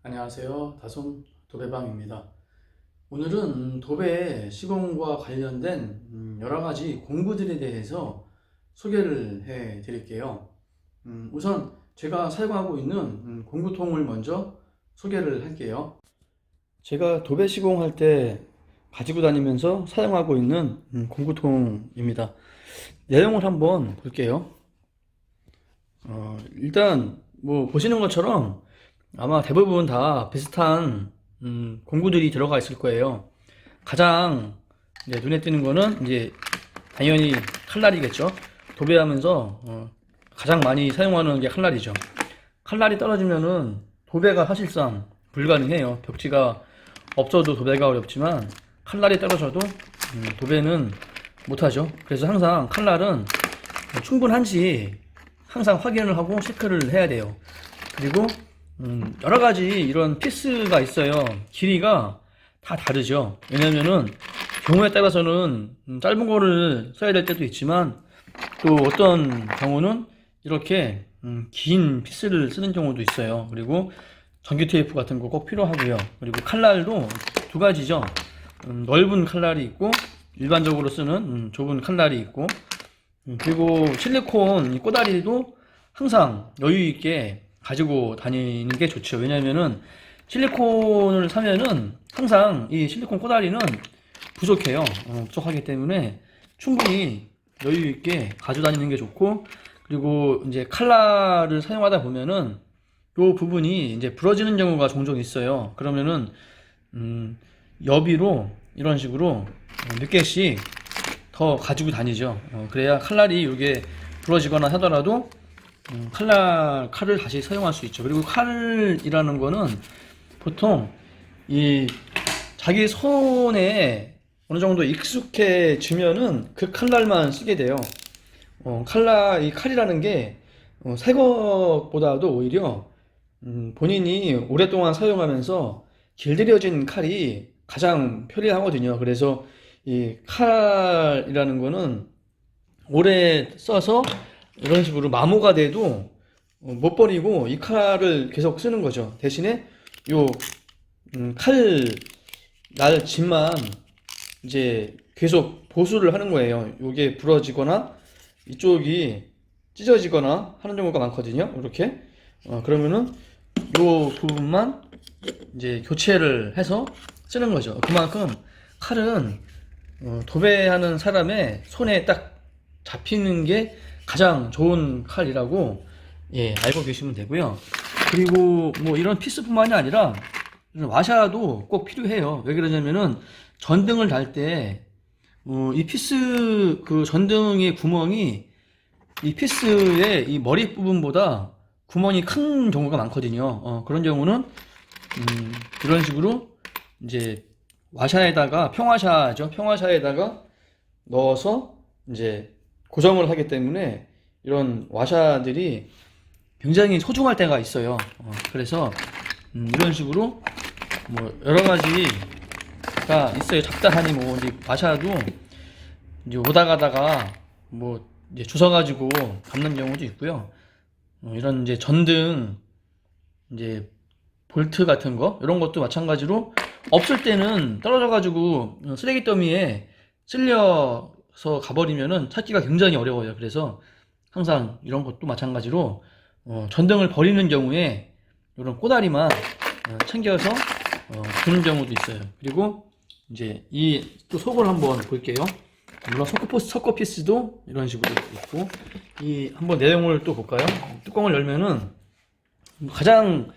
안녕하세요. 다솜 도배방입니다. 오늘은 도배 시공과 관련된 여러 가지 공구들에 대해서 소개를 해 드릴게요. 우선 제가 사용하고 있는 공구통을 먼저 소개를 할게요. 제가 도배 시공할 때 가지고 다니면서 사용하고 있는 공구통입니다. 내용을 한번 볼게요. 일단 뭐 보시는 것처럼 아마 대부분 다 비슷한 공구들이 들어가 있을 거예요. 가장 이제 눈에 띄는 거는 이제 당연히 칼날이겠죠. 도배하면서 가장 많이 사용하는 게 칼날이죠. 칼날이 떨어지면은 도배가 사실상 불가능해요. 벽지가 없어도 도배가 어렵지만 칼날이 떨어져도 도배는 못하죠. 그래서 항상 칼날은 충분한지 항상 확인을 하고 체크를 해야 돼요. 그리고 여러 가지 이런 피스가 있어요. 길이가 다 다르죠. 왜냐면은 경우에 따라서는 짧은 거를 써야 될 때도 있지만 또 어떤 경우는 이렇게 긴 피스를 쓰는 경우도 있어요. 그리고 전기 테이프 같은 거 꼭 필요하고요. 그리고 칼날도 두 가지죠. 넓은 칼날이 있고 일반적으로 쓰는 좁은 칼날이 있고 그리고 실리콘 이 꼬다리도 항상 여유 있게 가지고 다니는 게 좋죠. 왜냐면은 실리콘을 사면은 항상 이 실리콘 꼬다리는 부족해요. 부족하기 때문에 충분히 여유 있게 가지고 다니는 게 좋고, 그리고 이제 칼날을 사용하다 보면은 요 부분이 이제 부러지는 경우가 종종 있어요. 그러면은 여비로 이런 식으로 몇 개씩 더 가지고 다니죠. 그래야 칼날이 이게 부러지거나 하더라도 칼을 다시 사용할 수 있죠. 그리고 칼이라는 거는 보통 이 자기 손에 어느 정도 익숙해지면은 그 칼날만 쓰게 돼요. 이 칼이라는 게 새 것보다도 오히려 본인이 오랫동안 사용하면서 길들여진 칼이 가장 편리하거든요. 그래서 이 칼이라는 거는 오래 써서 이런 식으로 마모가 돼도 못 버리고 이 칼을 계속 쓰는 거죠. 대신에 요 칼날 집만 이제 계속 보수를 하는 거예요. 요게 부러지거나 이쪽이 찢어지거나 하는 경우가 많거든요. 이렇게 그러면은 요 부분만 이제 교체를 해서 쓰는 거죠. 그만큼 칼은 도배하는 사람의 손에 딱 잡히는 게 가장 좋은 칼이라고 알고 계시면 되고요. 그리고 뭐 이런 피스뿐만이 아니라 와샤도 꼭 필요해요. 왜 그러냐면은 전등을 달 때 이 피스 그 전등의 구멍이 이 피스의 이 머리 부분보다 구멍이 큰 경우가 많거든요. 그런 경우는 이런 식으로 이제 와샤에다가 평화샤죠. 평화샤에다가 넣어서 이제 고정을 하기 때문에 이런 와샤들이 굉장히 소중할 때가 있어요. 그래서 이런 식으로 뭐 여러 가지가 있어요. 잡다하니 뭐 이제 와샤도 이제 오다 가다가 뭐 이제 주워가지고 감는 경우도 있고요. 이런 이제 전등 이제 볼트 같은 거 이런 것도 마찬가지로 없을 때는 떨어져가지고 쓰레기 더미에 쓸려서 가버리면은 찾기가 굉장히 어려워요. 그래서 항상 이런 것도 마찬가지로 전등을 버리는 경우에 이런 꼬다리만 챙겨서 두는 경우도 있어요. 그리고 이제 이 또 속을 한번 볼게요. 물론 서커피스도 이런 식으로 있고, 이 한번 내용을 또 볼까요? 뚜껑을 열면은 가장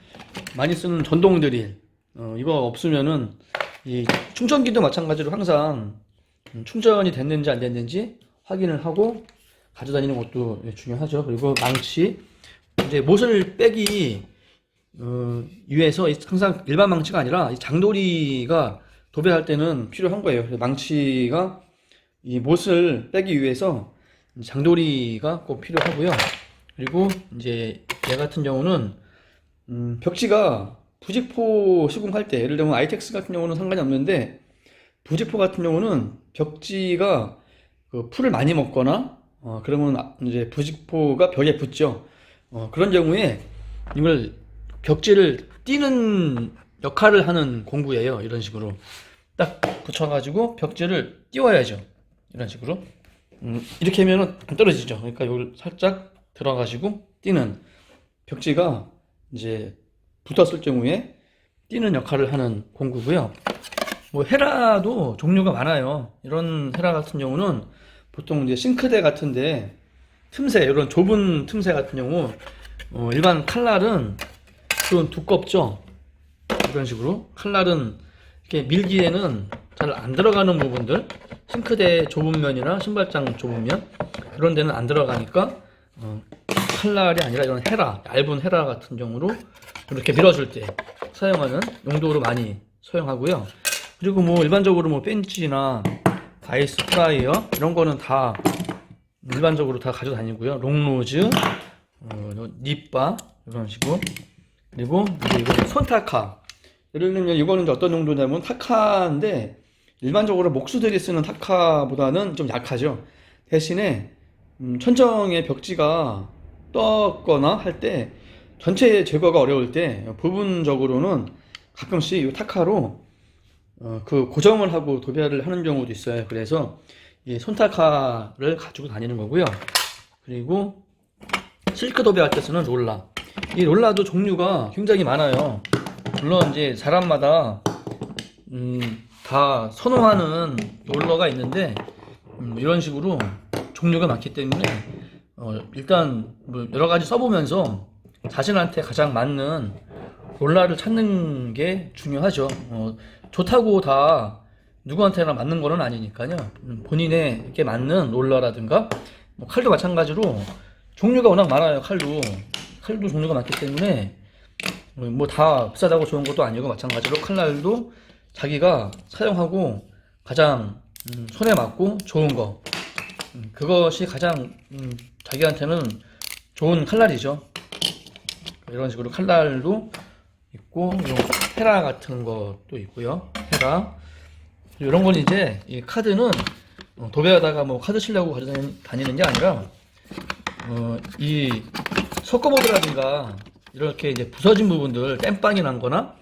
많이 쓰는 전동 드릴 이거 없으면은 이 충전기도 마찬가지로 항상 충전이 됐는지 안 됐는지 확인을 하고 가져다니는 것도 중요하죠. 그리고 망치, 이제 못을 빼기 위해서 항상 일반 망치가 아니라 이 장도리가 도배할 때는 필요한 거예요. 그래서 망치가 이 못을 빼기 위해서 장도리가 꼭 필요하고요. 그리고 이제 얘 같은 경우는 벽지가 부직포 시공할 때, 예를 들면 아이텍스 같은 경우는 상관이 없는데 부직포 같은 경우는 벽지가 그 풀을 많이 먹거나 그러면 이제 부직포가 벽에 붙죠. 그런 경우에 이걸 벽지를 띄는 역할을 하는 공구예요. 이런 식으로 딱 붙여가지고 벽지를 띄워야죠. 이런 식으로 이렇게 하면은 안 떨어지죠. 그러니까 이걸 살짝 들어가지고 띄는 벽지가 이제 붙었을 경우에 띄는 역할을 하는 공구고요. 뭐 헤라도 종류가 많아요. 이런 헤라 같은 경우는 보통 이제 싱크대 같은데 틈새, 이런 좁은 틈새 같은 경우 일반 칼날은 좀 두껍죠. 이런 식으로 칼날은 이렇게 밀기에는 잘 안 들어가는 부분들, 싱크대 좁은 면이나 신발장 좁은 면 이런 데는 안 들어가니까 칼날이 아니라 이런 헤라, 얇은 헤라 같은 경우로 이렇게 밀어줄 때 사용하는 용도로 많이 사용하고요. 그리고 뭐 일반적으로 뭐 벤치나 바이스 프라이어 이런 거는 다 일반적으로 다 가져다니고요. 롱노즈, 닙바 이런 식으로. 그리고 이거 손타카. 예를 들면 이거는 어떤 용도냐면 타카인데 일반적으로 목수들이 쓰는 타카보다는 좀 약하죠. 대신에 천정의 벽지가 떴거나 할 때 전체 제거가 어려울 때 부분적으로는 가끔씩 이 타카로 그 고정을 하고 도배를 하는 경우도 있어요. 그래서 이 손타카를 가지고 다니는 거고요. 그리고 실크 도배할 때 쓰는 롤라. 이 롤라도 종류가 굉장히 많아요. 물론 이제 사람마다 다 선호하는 롤러가 있는데 이런 식으로 종류가 많기 때문에 일단 뭐 여러 가지 써보면서 자신한테 가장 맞는 롤러를 찾는 게 중요하죠. 좋다고 다 누구한테나 맞는 거는 아니니까요. 본인에게 맞는 롤러라든가 뭐 칼도 마찬가지로 종류가 워낙 많아요. 칼도 종류가 많기 때문에 뭐 다 비싸다고 좋은 것도 아니고 마찬가지로 칼날도 자기가 사용하고 가장 손에 맞고 좋은 거 그것이 가장 자기한테는 좋은 칼날이죠. 이런 식으로 칼날도 있고 헤라 같은 것도 있고요. 헤라 이런 건 이제 이 카드는 도배하다가 뭐 카드 치려고 다니는 게 아니라 이 석고보드라든가 이렇게 이제 부서진 부분들 땜빵이 난 거나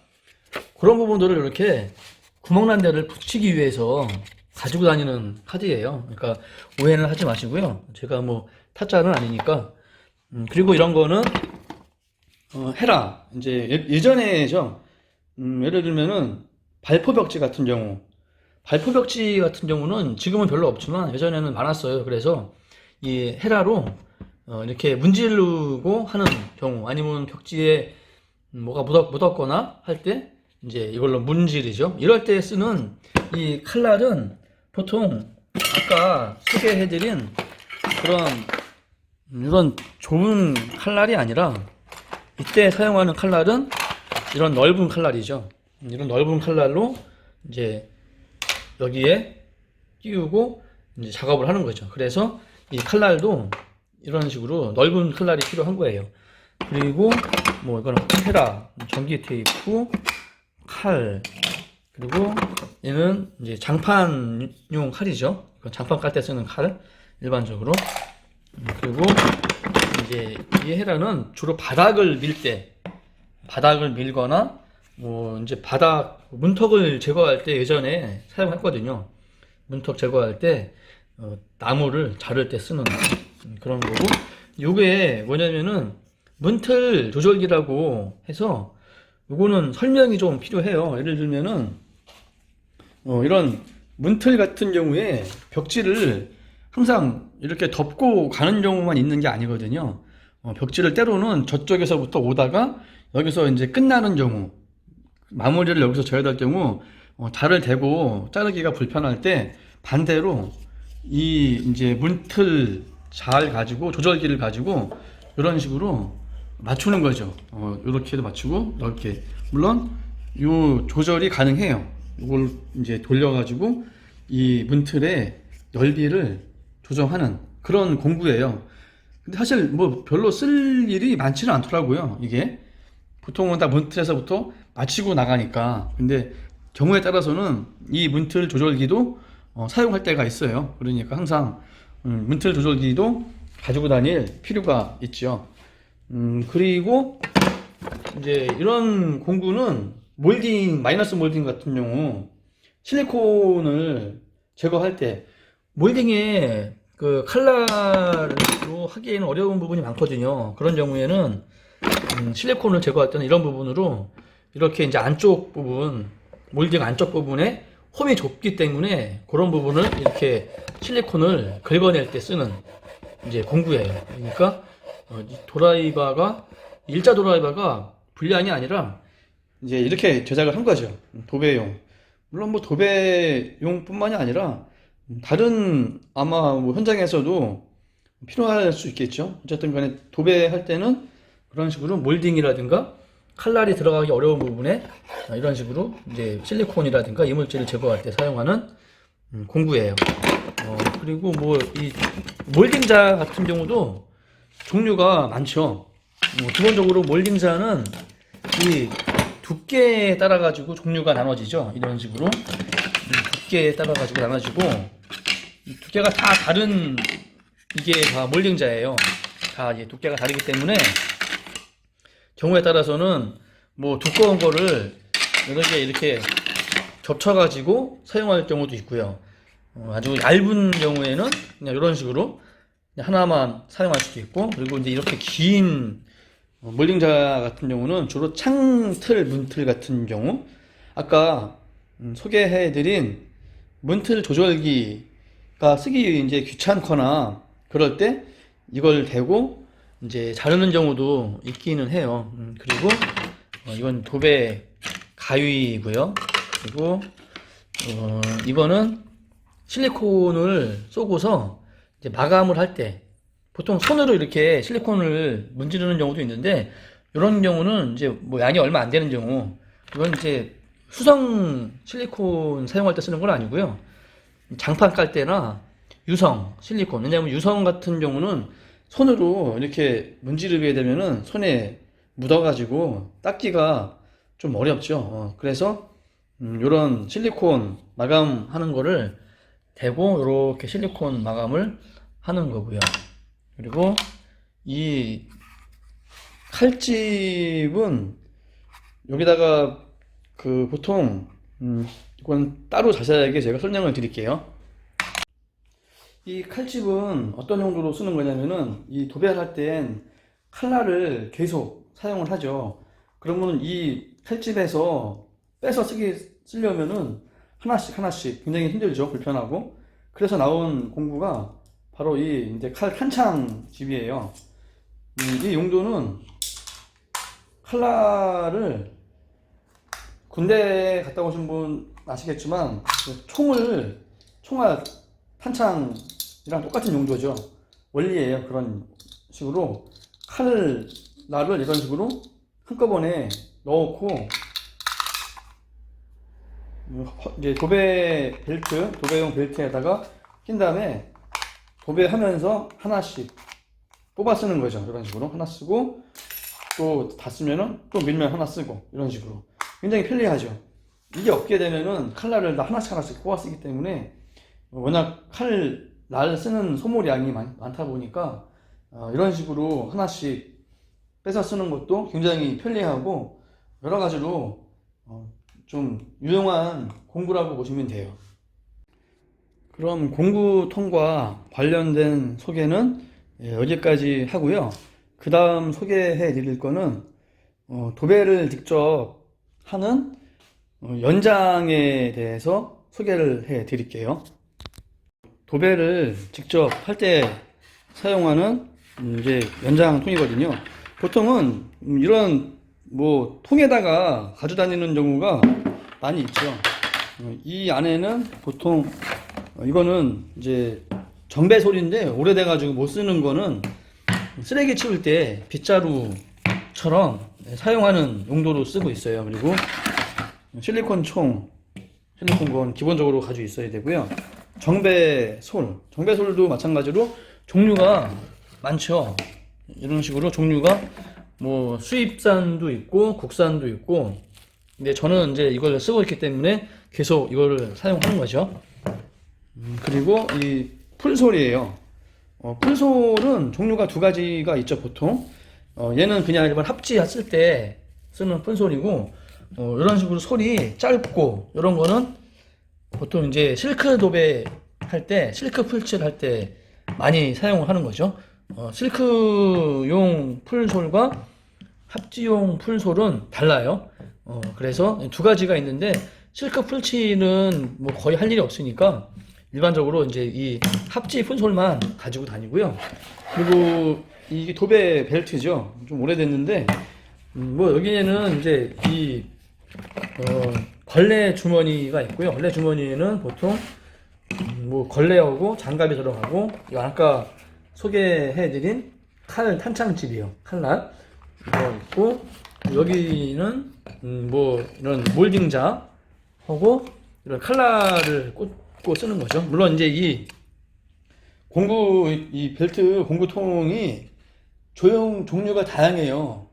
그런 부분들을 이렇게 구멍난 데를 붙이기 위해서 가지고 다니는 카드예요. 그러니까 오해는 하지 마시고요. 제가 뭐 타짜는 아니니까. 그리고 이런 거는 헤라 이제 예전에죠. 예를 들면은 발포 벽지 같은 경우는 지금은 별로 없지만 예전에는 많았어요. 그래서 이 헤라로 이렇게 문지르고 하는 경우 아니면 벽지에 뭐가 묻었거나 할 때 이제 이걸로 문지르죠. 이럴 때 쓰는 이 칼날은 보통 아까 소개해드린 그런 이런 좁은 칼날이 아니라 이때 사용하는 칼날은 이런 넓은 칼날이죠. 이런 넓은 칼날로 이제 여기에 끼우고 이제 작업을 하는 거죠. 그래서 이 칼날도 이런 식으로 넓은 칼날이 필요한 거예요. 그리고 뭐 이거는 헤라, 전기 테이프, 칼, 그리고 얘는 이제 장판용 칼이죠. 장판 깔 때 쓰는 칼, 일반적으로. 그리고 이제 이 헤라는 주로 바닥을 밀거나 뭐 이제 바닥 문턱을 제거할 때 예전에 사용했거든요. 문턱 제거할 때 나무를 자를 때 쓰는 그런 거고, 요게 뭐냐면은 문틀 조절기라고 해서 요거는 설명이 좀 필요해요. 예를 들면은 이런 문틀 같은 경우에 벽지를 항상 이렇게 덮고 가는 경우만 있는 게 아니거든요. 벽지를 때로는 저쪽에서부터 오다가 여기서 이제 끝나는 경우, 마무리를 여기서 져야 될 경우 자를 대고 자르기가 불편할 때 반대로 이 이제 문틀 잘 가지고 조절기를 가지고 이런 식으로 맞추는 거죠. 이렇게도 맞추고 이렇게. 물론 이 조절이 가능해요. 이걸 이제 돌려가지고 이 문틀의 넓이를 조정하는 그런 공구예요. 근데 사실 뭐 별로 쓸 일이 많지는 않더라고요. 이게 보통은 다 문틀에서부터 맞추고 나가니까. 근데 경우에 따라서는 이 문틀 조절기도 사용할 때가 있어요. 그러니까 항상 문틀 조절기도 가지고 다닐 필요가 있죠. 그리고 이제 이런 공구는 몰딩, 마이너스 몰딩 같은 경우 실리콘을 제거할 때 몰딩에 그 칼날로 하기에는 어려운 부분이 많거든요. 그런 경우에는 실리콘을 제거할 때는 이런 부분으로 이렇게 이제 안쪽 부분, 몰딩 안쪽 부분에 홈이 좁기 때문에 그런 부분을 이렇게 실리콘을 긁어낼 때 쓰는 이제 공구예요. 그러니까 이 드라이버가 일자 드라이버가 불량이 아니라 이제 이렇게 제작을 한 거죠. 도배용. 물론 뭐 도배용뿐만이 아니라 다른 아마 뭐 현장에서도 필요할 수 있겠죠. 어쨌든 간에 도배할 때는 그런 식으로 몰딩이라든가 칼날이 들어가기 어려운 부분에 이런 식으로 이제 실리콘이라든가 이물질을 제거할 때 사용하는 공구예요. 그리고 뭐 이 몰딩자 같은 경우도 종류가 많죠. 기본적으로 몰딩자는 이 두께에 따라 가지고 종류가 나눠지죠. 이런 식으로 두께에 따라 가지고 나눠지고 두께가 다 다른 이게 다 몰딩자예요. 다 이제 두께가 다르기 때문에 경우에 따라서는 뭐 두꺼운 거를 여러 개 이렇게 겹쳐 가지고 사용할 경우도 있고요. 아주 얇은 경우에는 그냥 이런 식으로 그냥 하나만 사용할 수도 있고, 그리고 이제 이렇게 긴 몰딩자 같은 경우는 주로 창틀, 문틀 같은 경우, 아까 소개해드린 문틀 조절기가 쓰기 이제 귀찮거나 그럴 때 이걸 대고 이제 자르는 경우도 있기는 해요. 그리고 이건 도배 가위이고요. 그리고 이거는 실리콘을 쏘고서 이제 마감을 할 때 보통 손으로 이렇게 실리콘을 문지르는 경우도 있는데, 이런 경우는 이제 뭐 양이 얼마 안 되는 경우, 이건 이제 수성 실리콘 사용할 때 쓰는 건 아니고요. 장판 깔 때나 유성 실리콘, 왜냐하면 유성 같은 경우는 손으로 이렇게 문지르게 되면은 손에 묻어가지고 닦기가 좀 어렵죠. 그래서 이런 실리콘 마감하는 거를 대고 이렇게 실리콘 마감을 하는 거고요. 그리고 이 칼집은 여기다가 그 보통 이건 따로 자세하게 제가 설명을 드릴게요. 이 칼집은 어떤 용도로 쓰는 거냐면은 이 도배를 할 땐 칼날을 계속 사용을 하죠. 그러면 이 칼집에서 빼서 쓰려면은 하나씩 굉장히 힘들죠. 불편하고. 그래서 나온 공구가 바로 이 이제 칼 탄창집이에요. 이 용도는 칼날을 군대 갔다 오신 분 아시겠지만 총알 탄창이랑 똑같은 용도죠. 원리예요. 그런 식으로 칼날을 이런 식으로 한꺼번에 넣고 이제 도배용 벨트에다가 낀 다음에 도배하면서 하나씩 뽑아 쓰는 거죠. 이런 식으로 하나 쓰고 또 다 쓰면은 또 밀면 하나 쓰고, 이런 식으로 굉장히 편리하죠. 이게 없게 되면은 칼날을 다 하나씩 뽑아 쓰기 때문에 워낙 칼날 쓰는 소모량이 많다 보니까 이런 식으로 하나씩 빼서 쓰는 것도 굉장히 편리하고 여러 가지로 좀 유용한 공구라고 보시면 돼요. 그럼 공구통과 관련된 소개는 여기까지 하고요. 그 다음 소개해 드릴 거는 도배를 직접 하는 연장에 대해서 소개를 해 드릴게요. 도배를 직접 할 때 사용하는 이제 연장통이거든요. 보통은 이런 뭐 통에다가 가져다니는 경우가 많이 있죠. 이 안에는 보통 이거는 이제 정배솔인데 오래돼 가지고 못 쓰는 거는 쓰레기 치울 때 빗자루처럼 사용하는 용도로 쓰고 있어요. 그리고 실리콘건 기본적으로 가지고 있어야 되고요. 정배솔도 마찬가지로 종류가 많죠. 이런 식으로 종류가 뭐 수입산도 있고 국산도 있고, 근데 저는 이제 이걸 쓰고 있기 때문에 계속 이거를 사용하는 거죠. 그리고 이 풀솔이에요. 풀솔은 종류가 두 가지가 있죠. 보통 얘는 그냥 일반 합지했을 때 쓰는 푼솔이고, 이런 식으로 솔이 짧고, 이런 거는 보통 이제 실크 도배 할 때, 실크 풀칠 할 때 많이 사용을 하는 거죠. 실크용 풀솔과 합지용 풀솔은 달라요. 그래서 두 가지가 있는데, 실크 풀칠은 뭐 거의 할 일이 없으니까, 일반적으로 이제 이 합지 풀솔만 가지고 다니고요. 그리고 이게 도배 벨트죠. 좀 오래됐는데, 뭐 여기에는 이제 이 걸레 주머니가 있고요. 걸레 주머니에는 보통 뭐 걸레하고 장갑이 들어가고, 이거 아까 소개해드린 칼 탄창집이요. 칼날 이거 있고, 여기는 뭐 이런 몰딩자하고 이런 칼날을 꽂고 쓰는 거죠. 물론 이제 이 벨트 공구통이 종류가 다양해요.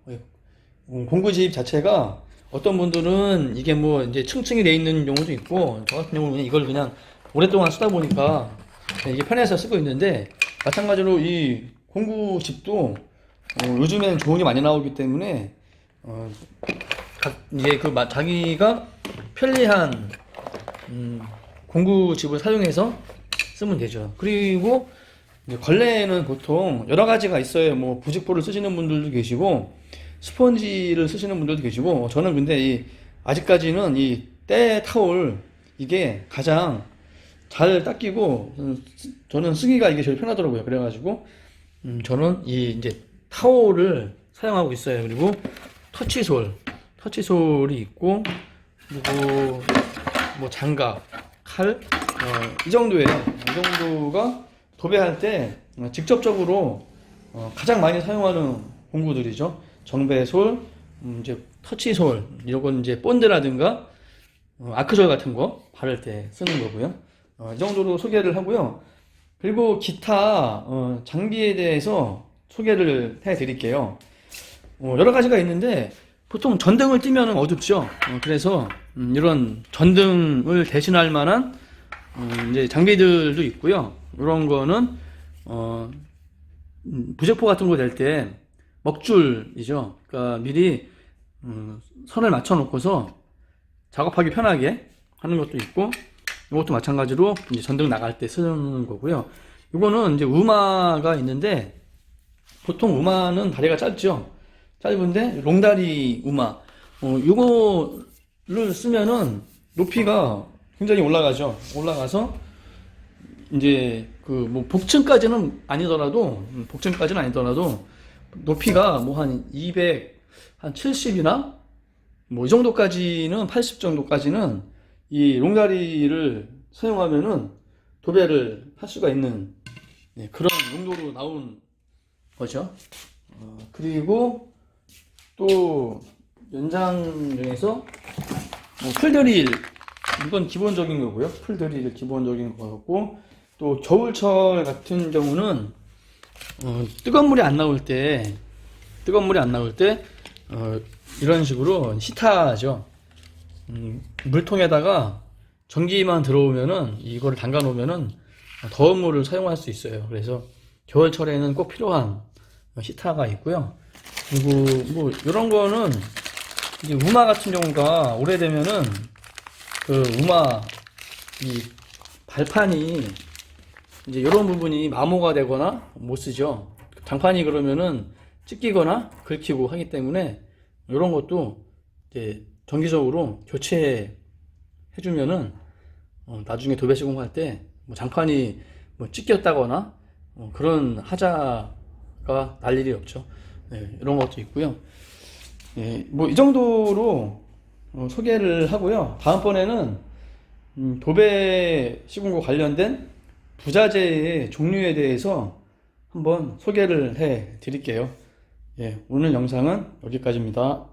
공구집 자체가 어떤 분들은 이게 뭐 이제 층층이 돼 있는 경우도 있고, 저 같은 경우는 이걸 그냥 오랫동안 쓰다 보니까 이게 편해서 쓰고 있는데, 마찬가지로 이 공구집도 요즘에는 좋은 게 많이 나오기 때문에 이제 자기가 편리한 공구집을 사용해서 쓰면 되죠. 그리고 이제 걸레는 보통 여러 가지가 있어요. 뭐 부직포를 쓰시는 분들도 계시고, 스펀지를 쓰시는 분들도 계시고, 저는 근데 아직까지는 이 때 타올 이게 가장 잘 닦이고, 저는 쓰기가 이게 제일 편하더라고요. 그래가지고 저는 이 이제 타올을 사용하고 있어요. 그리고 터치솔이 있고, 그리고 뭐 장갑, 칼, 이 정도예요. 이 정도가 도배할 때 직접적으로 가장 많이 사용하는 공구들이죠. 정배솔, 이제 터치솔, 이런 건 이제 본드라든가 아크솔 같은 거 바를 때 쓰는 거고요. 이 정도로 소개를 하고요. 그리고 기타 장비에 대해서 소개를 해 드릴게요. 여러 가지가 있는데, 보통 전등을 띄면 어둡죠. 그래서 이런 전등을 대신할 만한 이제 장비들도 있고요. 이런 거는 부직포 같은 거 될 때 먹줄이죠. 그러니까 미리 선을 맞춰 놓고서 작업하기 편하게 하는 것도 있고, 이것도 마찬가지로 이제 전등 나갈 때 쓰는 거고요. 이거는 이제 우마가 있는데, 보통 우마는 다리가 짧죠. 짧은데 롱다리 우마, 이거를 쓰면은 높이가 굉장히 올라가죠. 올라가서 이제 뭐 복층까지는 아니더라도 높이가 뭐 한 270이나 뭐 이 정도까지는, 80 정도까지는 이 롱다리를 사용하면은 도배를 할 수가 있는 그런 용도로 나온 거죠. 그리고 또 연장중에서 뭐 풀드릴, 이건 기본적인 거고요. 풀드릴 기본적인 거고, 또 겨울철 같은 경우는 뜨거운 물이 안 나올 때 이런 식으로 히타죠. 물통에다가 전기만 들어오면은 이거를 담가 놓으면은 더운 물을 사용할 수 있어요. 그래서 겨울철에는 꼭 필요한 히타가 있고요. 그리고 뭐 이런 거는 이제 우마 같은 경우가 오래되면은 우마 이 발판이 이제 이런 부분이 마모가 되거나 못 쓰죠. 장판이 그러면은 찢기거나 긁히고 하기 때문에 이런 것도 이제 정기적으로 교체해 주면은 나중에 도배 시공할 때 뭐 장판이 뭐 찢겼다거나 그런 하자가 날 일이 없죠. 이런 것도 있고요. 뭐 이 정도로 소개를 하고요. 다음번에는 도배 시공과 관련된 부자재의 종류에 대해서 한번 소개를 해 드릴게요. 오늘 영상은 여기까지입니다.